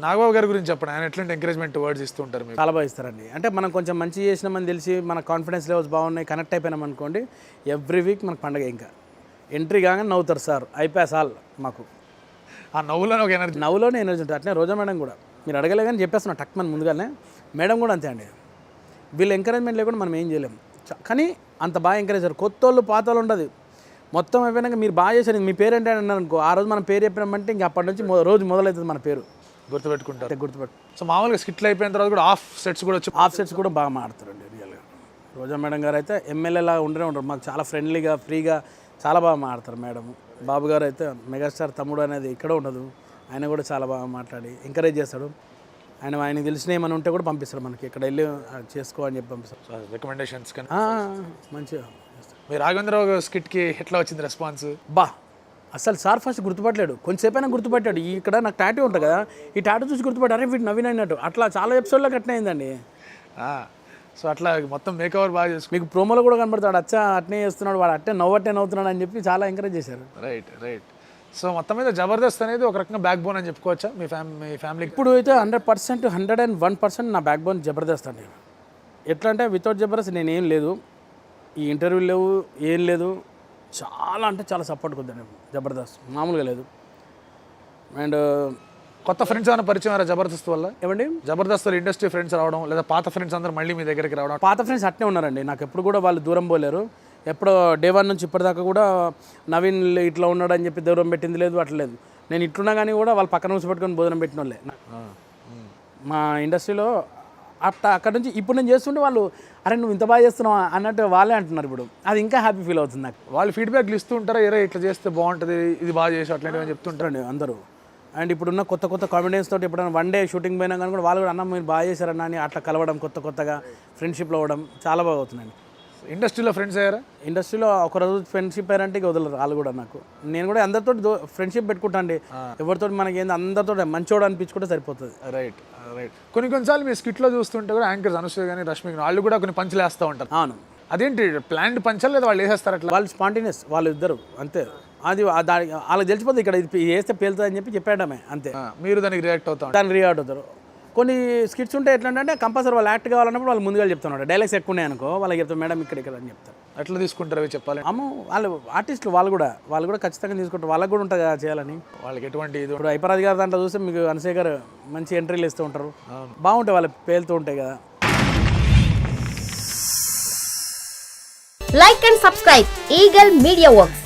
నాగబాబు గారి గురించి చెప్పండి, ఆయన ఎట్లాంటి ఎంకరేజ్మెంట్ వర్డ్స్ ఇస్తూ ఉంటారు మీకు? చాలా బాగా ఇస్తారండి. అంటే మనం కొంచెం మంచి చేసినామని తెలిసి మన కాన్ఫిడెన్స్ లెవెల్స్ బాగున్నాయి, కనెక్ట్ అయిపోయినాం అనుకోండి, ఎవ్రీ వీక్ మనకు పండగ. ఇంకా ఎంట్రీ కాగానే నవ్వుతారు సార్, అయిపోయా సార్ మాకు. ఆ నవ్వులోనే ఒక ఎనర్జీ, నవ్వులోనే ఎనర్జీ ఉంటుంది. అట్లనే రోజా మేడం కూడా మీరు అడగలే కానీ చెప్పేస్తున్నాం టక్ మన ముందుగానే. మేడం కూడా అంతే అండి, వీళ్ళు ఎంకరేజ్మెంట్ లేకుండా మనం ఏం చేయలేము. కానీ అంత బాగా ఎంకరేజ్ చేశారు. కొత్త వాళ్ళు పాత వాళ్ళు ఉండదు, మొత్తం అయిపోయినాక మీరు బాగా చేశారు, మీ పేరు ఏంటి అని అన్నారు అనుకో, ఆ రోజు మనం పేరు చెప్పినామంటే ఇంక అప్పటి నుంచి రోజు మొదలవుతుంది మన పేరు గుర్తుపెట్టుకుంటారు. గుర్తుపెట్టు. సో మామూలుగా స్కిట్లు అయిపోయిన తర్వాత కూడా ఆఫ్ సెట్స్ కూడా వచ్చి ఆఫ్ సెట్స్ కూడా బాగా మాడతారండి రియల్గా. రోజా మేడం గారు అయితే ఎమ్మెల్యేలా ఉండనే ఉంటారు, మాకు చాలా ఫ్రెండ్లీగా ఫ్రీగా చాలా బాగా మాడతారు మేడం. బాబు గారు అయితే మెగాస్టార్ తమ్ముడు అనేది ఇక్కడ ఉండదు, ఆయన కూడా చాలా బాగా మాట్లాడి ఎంకరేజ్ చేస్తాడు. ఆయనకి తెలిసిన ఏమైనా ఉంటే కూడా పంపిస్తాడు మనకి, ఇక్కడ వెళ్ళి చేసుకో అని చెప్పి పంపిస్తాడు రికమెండేషన్స్. కానీ మంచిగా. మీరు రాఘవేంద్రరావు స్కిట్కి ఎట్లా వచ్చింది రెస్పాన్స్? బా అసలు సార్ ఫస్ట్ గుర్తుపట్టలేడు, కొంచెంసేపు అయినా గుర్తుపట్టాడు. ఇక్కడ నాకు టాటూ ఉంటుంది కదా, ఈ టాటూ చూసి గుర్తుపట్టాడు, అరే వీడు నవీన్ అయినట్టు. అట్లా చాలా ఎపిసోడ్లో అట్నే అయిందండి. సో అట్లా మొత్తం మేకవర్ బాగా చేసుకుని మీకు ప్రోమోలో కూడా కనబడతాడు, అచ్చా అట్నే చేస్తున్నాడు వాడు, అట్టే నవ్వుతున్నాడు అని చెప్పి చాలా ఎంకరేజ్ చేశారు. రైట్. సో మొత్తం మీద జబర్దస్త్ అనేది ఒక రకంగా బ్యాక్ బోన్ అని చెప్పుకోవచ్చా మీ ఫ్యామిలీకి? ఇప్పుడు అయితే 100%, 101% నా బ్యాక్ బోన్ జబర్దస్త్ అండి. ఎట్లా అంటే వితౌట్ జబర్దస్త్ నేను ఏం లేదు, ఈ ఇంటర్వ్యూలు లేవు, ఏం లేదు. చాలా అంటే చాలా సపోర్ట్ కొద్దండి జబర్దస్త్, మామూలుగా లేదు. అండ్ కొత్త ఫ్రెండ్స్ ఏమైనా పరిచయం అయ్యారా జబర్దస్త్ వల్ల? ఏమండి జబర్దస్త్ ఇండస్ట్రీ ఫ్రెండ్స్ రావడం, లేదా పాత ఫ్రెండ్స్ అందరూ మళ్ళీ మీ దగ్గరికి రావడం? పాత ఫ్రెండ్స్ అట్నే ఉన్నారండి, నాకు ఎప్పుడు కూడా వాళ్ళు దూరం పోలేరు. ఎప్పుడో డే 1 నుంచి ఇప్పటిదాకా కూడా నవీన్ ఇట్లా ఉన్నాడు అని చెప్పి దూరం పెట్టింది లేదు, అట్లా లేదు. నేను ఇట్లున్నా కానీ కూడా వాళ్ళు పక్కన నుంచి పెట్టుకొని భోజనం పెట్టిన వాళ్ళే మా ఇండస్ట్రీలో. అక్కడ నుంచి ఇప్పుడు నేను చేస్తుంటే వాళ్ళు అరే నువ్వు ఇంత బాగా చేస్తున్నావు అన్నట్టు వాళ్ళే అంటున్నారు. ఇప్పుడు అది ఇంకా హ్యాపీ ఫీల్ అవుతుంది నాకు. వాళ్ళు ఫీడ్బ్యాక్లు ఇస్తూ ఉంటారా, ఏరే ఇట్లా చేస్తే బాగుంటుంది, ఇది బాగా చేసి అట్లాంటివి అని చెప్తుంటారండి అందరూ. అండ్ ఇప్పుడున్న కొత్త కామెడియన్స్ తోటి ఎప్పుడైనా 1 డే షూటింగ్ పోయినా కానీ కూడా వాళ్ళు కూడా అన్న మీరు బాగా చేశారన్న అని అట్లా కలవడం, కొత్తగా ఫ్రెండ్షిప్లో అవ్వడం చాలా బాగా అవుతుందండి. ఇండస్ట్రీలో ఫ్రెండ్స్ అయ్యారా? ఇండస్ట్రీలో ఒకరోజు ఫ్రెండ్షిప్ అయ్యారంటే ఇక వదలరు వాళ్ళు కూడా. నాకు నేను కూడా అందరితో ఫ్రెండ్షిప్ పెట్టుకుంటా అండి, ఎవరితో మనకి ఏంది అందరితో మంచోడు అనిపించుకుంటే సరిపోతుంది. రైట్. కొన్నిసార్లు మీ స్కిట్లో చూస్తుంటే కూడా యాంకర్స్ అనసూయ కానీ రష్మి వాళ్ళు కూడా కొన్ని పంచులు వేస్తూ ఉంటారు. అవును. అదేంటి ప్లాన్డ్ పంచాలు లేదా వాళ్ళు వేసేస్తారు అట్లా? వాళ్ళు స్పాంటేనియస్, వాళ్ళు ఇద్దరు అంతే. అది వాళ్ళకి తెలిసిపోతుంది ఇక్కడ ఇది వేస్తే పేలుతుంది అని చెప్పి చెప్పేయడమే అంతే. మీరు దానికి రియాక్ట్ అవుతారు. కొన్ని స్కిట్స్ ఉంటే ఎట్లా అంటే కంపల్సరీ వాళ్ళు యాక్ట్ కావాలన్నప్పుడు వాళ్ళు ముందుగా చెప్తున్నారు, డైలాగ్స్ ఎక్కువ ఉన్నాయి అనుకో వాళ్ళకి చెప్తారు మేడం ఇక్కడ అని చెప్తారు. ఎట్లా తీసుకుంటారు అవి చెప్పాలి? వాళ్ళు ఆర్టిస్టులు వాళ్ళు కూడా ఖచ్చితంగా తీసుకుంటారు, వాళ్ళకి కూడా ఉంటుంది చేయాలని. వాళ్ళకి ఎటువంటి ఇది ఇప్పుడు హైపరాజ్ గారు దాంట్లో చూస్తే మీకు అనసూయ గారు మంచి ఎంట్రీలు ఇస్తూ ఉంటారు, బాగుంటాయి, వాళ్ళు పేలుతూ ఉంటాయి కదా. Like and subscribe Eagle Media Works.